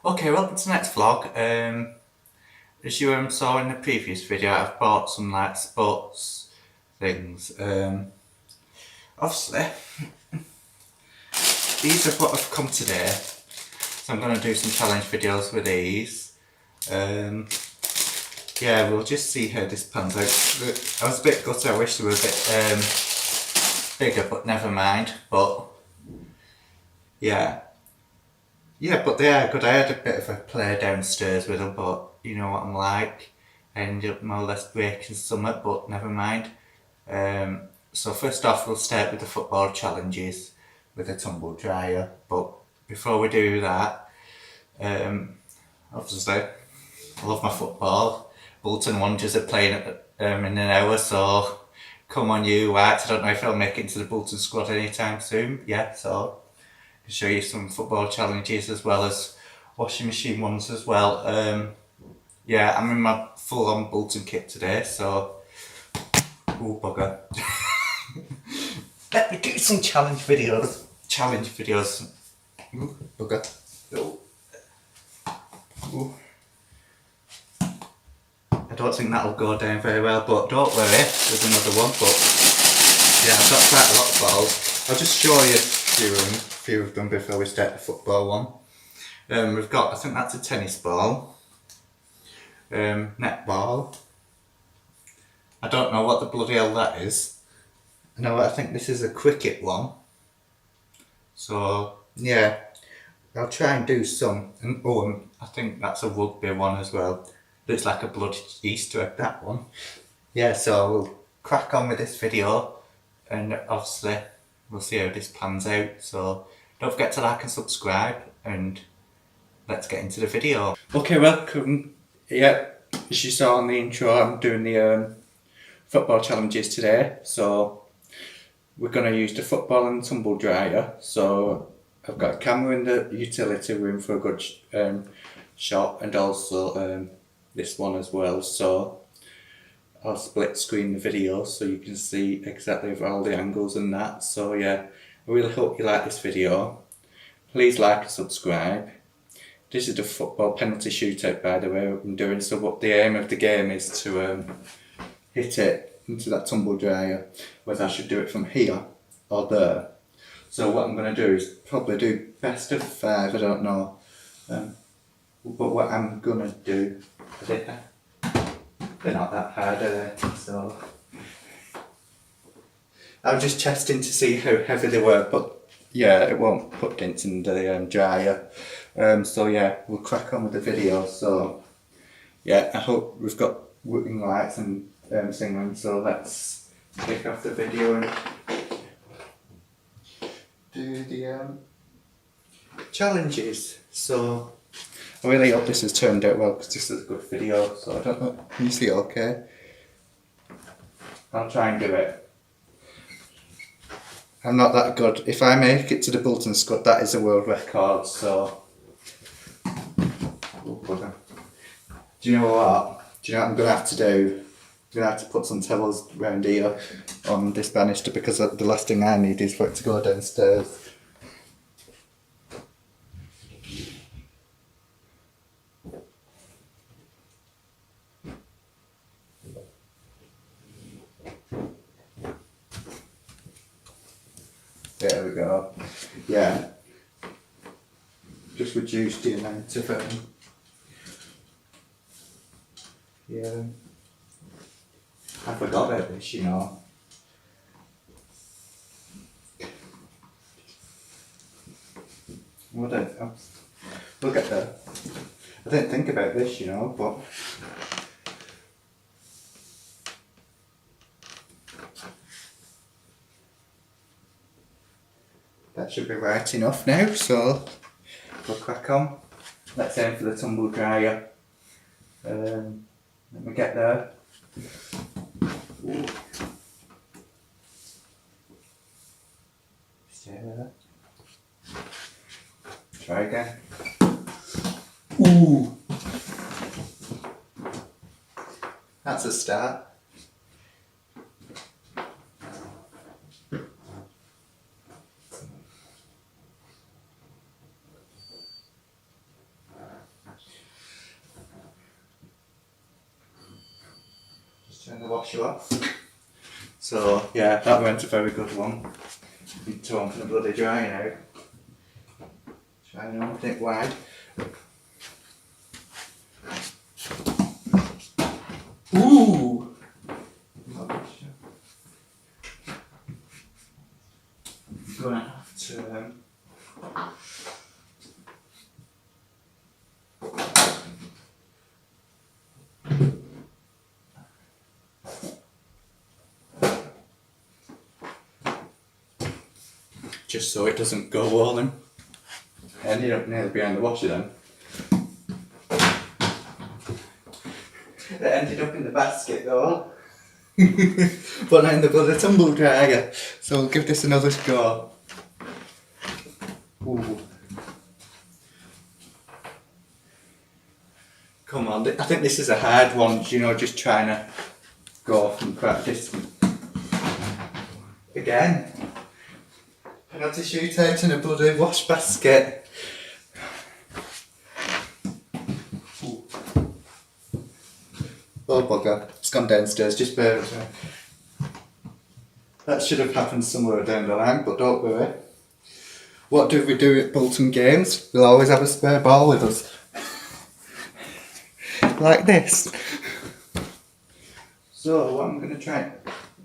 Okay, welcome to the next vlog. As you saw in the previous video, I've bought some like sports things. Obviously, these are what have come today, so I'm going to do some challenge videos with these. Yeah, we'll just see how this pans out. I was a bit gutted, I wish they were a bit bigger, but never mind. But yeah. Yeah, but they are good. I had a bit of a play downstairs with them, but you know what I'm like. I ended up more or less breaking something, but never mind. So first off, we'll start with the football challenges with a tumble dryer. But before we do that, obviously, I love my football. Bolton Wanderers are playing in an hour, so come on you, Whites. I don't know if I'll make it into the Bolton squad anytime soon. Yeah, so show you some football challenges as well as washing machine ones as well. Yeah, I'm in my full-on Bolton kit today, so ooh bugger. Let me do some challenge videos. Ooh, bugger. Ooh. Ooh. I don't think that'll go down very well, but don't worry, there's another one. But yeah, I've got quite a lot of balls. I'll just show you a few of them before we start the football one. We've got, I think that's a tennis ball, netball. I don't know what the bloody hell that is. No, I think this is a cricket one. So yeah, I'll try and do some. And I think that's a rugby one as well. Looks like a bloody Easter egg, that one. Yeah, so we'll crack on with this video, and obviously we'll see how this pans out. So don't forget to like and subscribe, and let's get into the video. Okay, welcome. Yeah, as you saw in the intro, I'm doing the football challenges today. So we're going to use the football and tumble dryer. So I've got a camera in the utility room for a good shot, and also this one as well. So I'll split screen the video so you can see exactly all the angles and that. So yeah, I really hope you like this video. Please like and subscribe. This is the football penalty shootout, by the way, I'm doing. So what the aim of the game is to hit it into that tumble dryer, whether I should do it from here or there. So what I'm going to do is probably do best of 5, I don't know. But what I'm going to do, they're not that hard, are they? So I'm just testing to see how heavy they were, but yeah, it won't put dents in the dryer. So yeah, we'll crack on with the video. So yeah, I hope we've got working lights and singing. So let's kick off the video and do the challenges. So I really hope this has turned out well, because this is a good video. So I don't know, can you see it okay? I'll try and do it. I'm not that good. If I make it to the Bolton squad, that is a world record, so oh, do you know what? Do you know what I'm going to have to do? I'm going to have to put some towels around here on this banister, because the last thing I need is for it to go downstairs. There we go. Yeah. Just reduced the amount of yeah. I forgot about this, you know. We'll get there. I didn't think about this, you know, but that should be right enough now, so we'll crack on. Let's aim for the tumble dryer. Let me get there. Ooh. Stay there. Try again. Ooh! That's a start. turn the washer off. So yeah, that went a very good one. Need to open the bloody dry now. Try and open it wide. Ooh! I'm gonna have to just so it doesn't go all in. I ended up nearly behind the washer then. It ended up in the basket though. But not in the bloody tumble dryer. So we'll give this another go. Ooh. Come on, I think this is a hard one, you know, just trying to go from practice. Again. Penalty shootout in a bloody wash basket. Ooh. Oh bugger, it's gone downstairs, just bear with me. That should have happened somewhere down the line, but don't worry. What do we do at Bolton games? We'll always have a spare ball with us. Like this. So what I'm going to try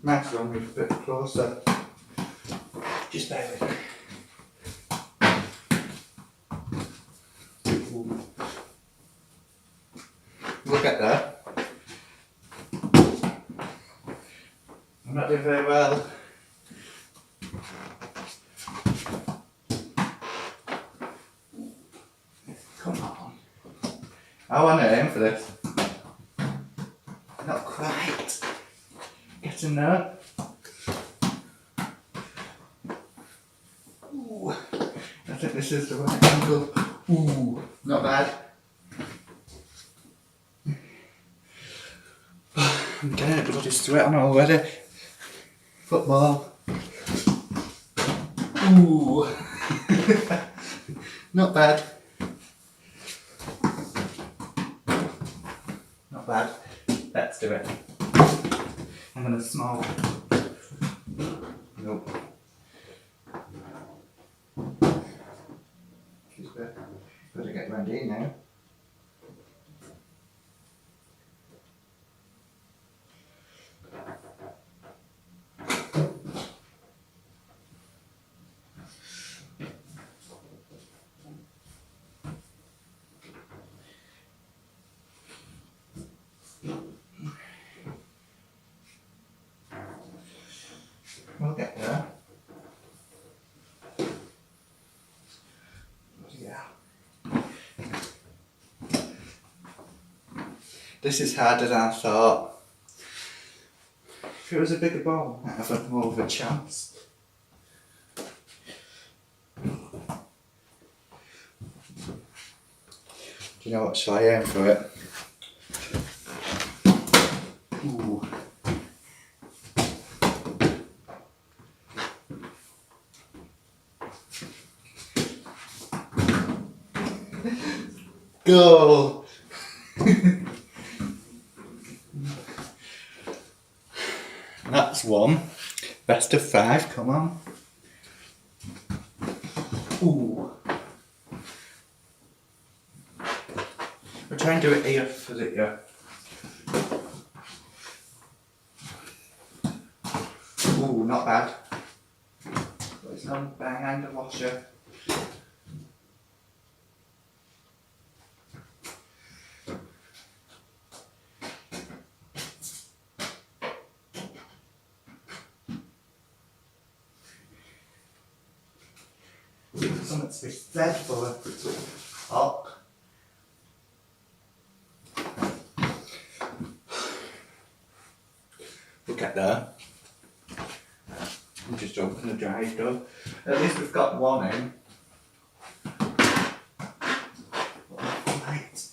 microphone move a bit closer. Just bear with me. Look at that. I'm not doing very well. Come on. I want to aim for this. Not quite. Getting there. Ooh. I think this is the right angle. Ooh, not bad. I'm getting a bloody sweat on already. Football. Ooh. Not bad. Not bad. Let's do it. I'm gonna small. Nope. Better get ready now. We'll get there. Yeah. This is harder than I thought. If it was a bigger ball, I'd have more of a chance. Do you know what? Shall I aim for it? Ooh. Goal! That's one. Best of 5, come on. Ooh. We'll try and do it here for the year. Ooh, not bad. But it's not behind the washer. Something to be said for it. Oh. Look at that. I'm just open the drive door. At least we've got one in. Right.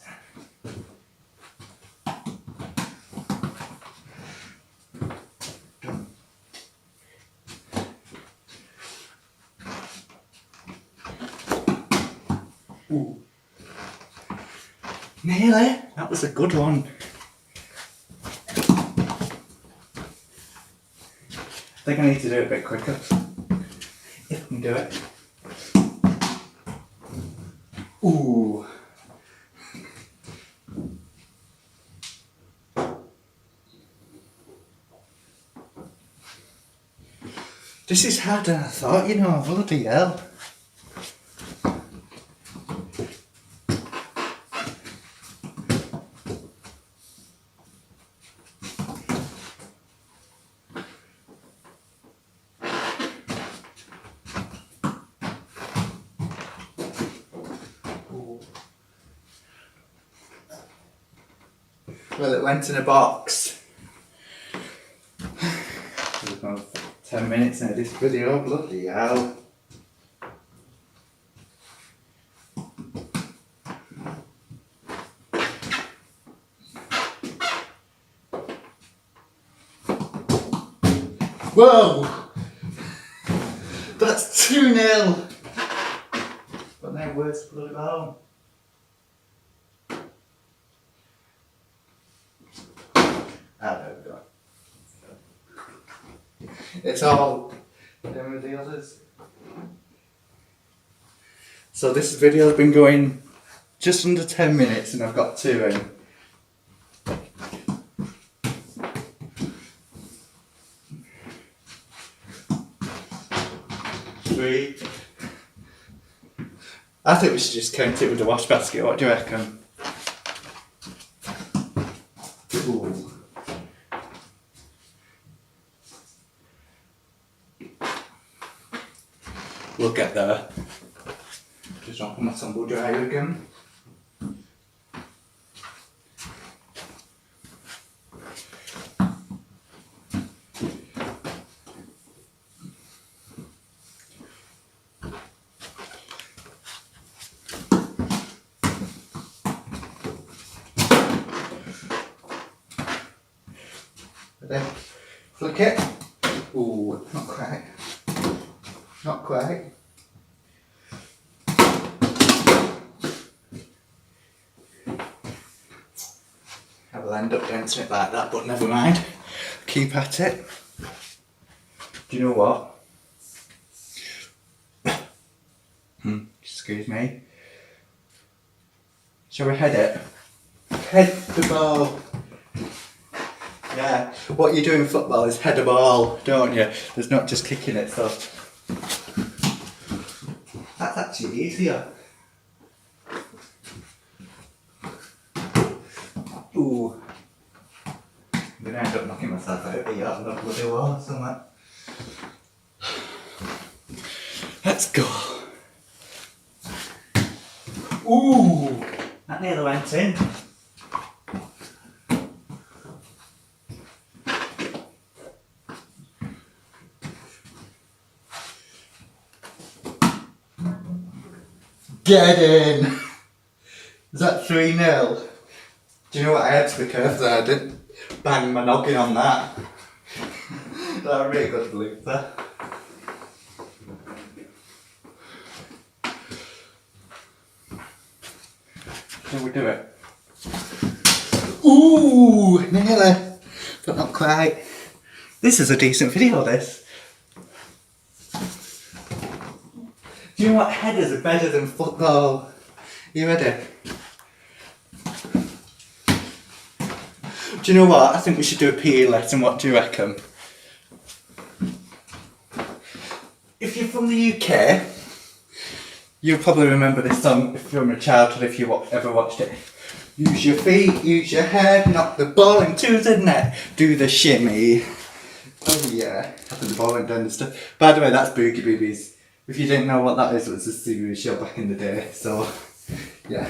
Done. Ooh. Nearly. That was a good one. think I need to do it a bit quicker. If I can do it. Ooh. This is harder than I thought, you know, bloody hell. Well, it went in a box. 10 minutes now this video, bloody hell. Whoa! That's 2-0! But now where's the bloody ball? There we go. It's all them with the others. So this video has been going just under 10 minutes and I've got 2 in. Three. I think we should just count it with the wash basket, what do you reckon? Ooh. We'll get there. Just open my tumble dryer again. Then flick it. Ooh, not quite. Not quite. I will end up dancing it like that, but never mind. Keep at it. Do you know what? Excuse me. Shall we head it? Head the ball. Yeah, what you do in football is head a ball, don't you? There's not just kicking it, so that's actually easier. Ooh. I'm gonna end up knocking myself out here on the bloody wall or something. Let's go. Ooh, that nearly went in. Get in! Is that 3-0? Do you know what, I had to be careful that I didn't bang my noggin on that. That was really good loop there. Shall we do it? Ooh, nearly, but not quite. This is a decent video, this. Do you know what, headers are better than football? You ready? Do you know what, I think we should do a PE lesson, what do you reckon? If you're from the UK, you'll probably remember this song from your childhood if you ever watched it. Use your feet, use your head, knock the ball into the net, do the shimmy. Oh yeah, I think the ball went down the stuff. By the way, that's Boogie Boobies. If you didn't know what that is, it was a series show back in the day, so yeah.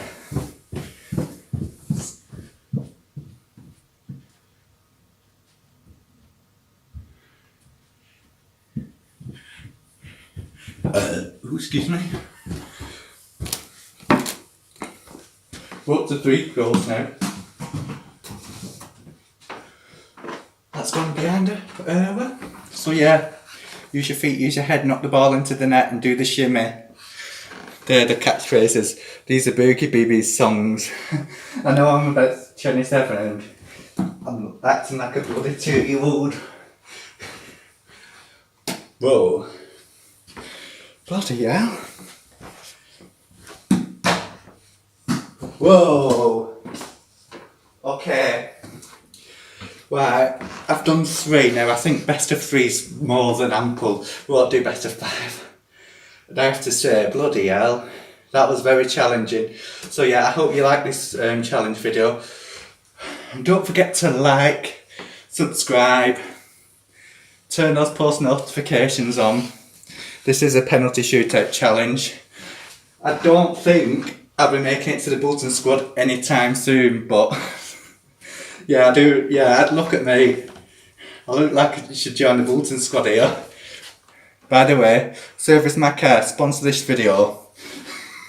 Excuse me. We're up to 3 goals now. That's gone behind her. So yeah, use your feet, use your head, knock the ball into the net and do the shimmy. They're the catchphrases. These are Boogie Boobies songs. I know I'm about 27 and I'm acting like a bloody 2-year-old. Whoa. Bloody hell. Whoa. Okay. Right, I've done 3 now. I think best of 3's more than ample. We won't do best of 5. And I have to say, bloody hell, that was very challenging. So yeah, I hope you like this challenge video. And don't forget to like, subscribe, turn those post notifications on. This is a penalty shootout challenge. I don't think I'll be making it to the Bolton squad anytime soon, but yeah, I do. Yeah, look at me. I look like I should join the Bolton squad here. By the way, Service My Car, sponsor this video.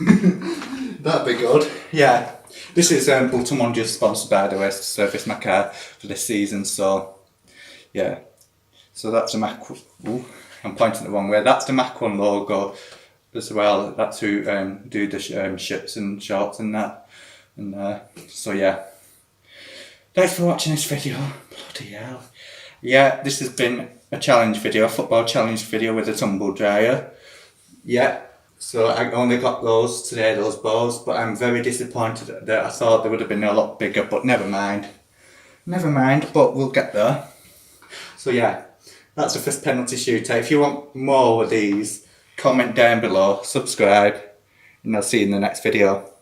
That'd be good. Yeah, this is Bolton One just sponsored, by the way, Service My Car for this season. So yeah, so that's the Mac. Ooh, I'm pointing the wrong way. That's the Mac One logo as well. That's who do the shirts and shorts and that. And so yeah. Thanks for watching this video. Bloody hell. Yeah, this has been a challenge video, a football challenge video with a tumble dryer. Yeah, so I only got those today, those balls, but I'm very disappointed that I thought they would have been a lot bigger, but never mind. Never mind, but we'll get there. So yeah, that's the first penalty shootout. If you want more of these, comment down below, subscribe, and I'll see you in the next video.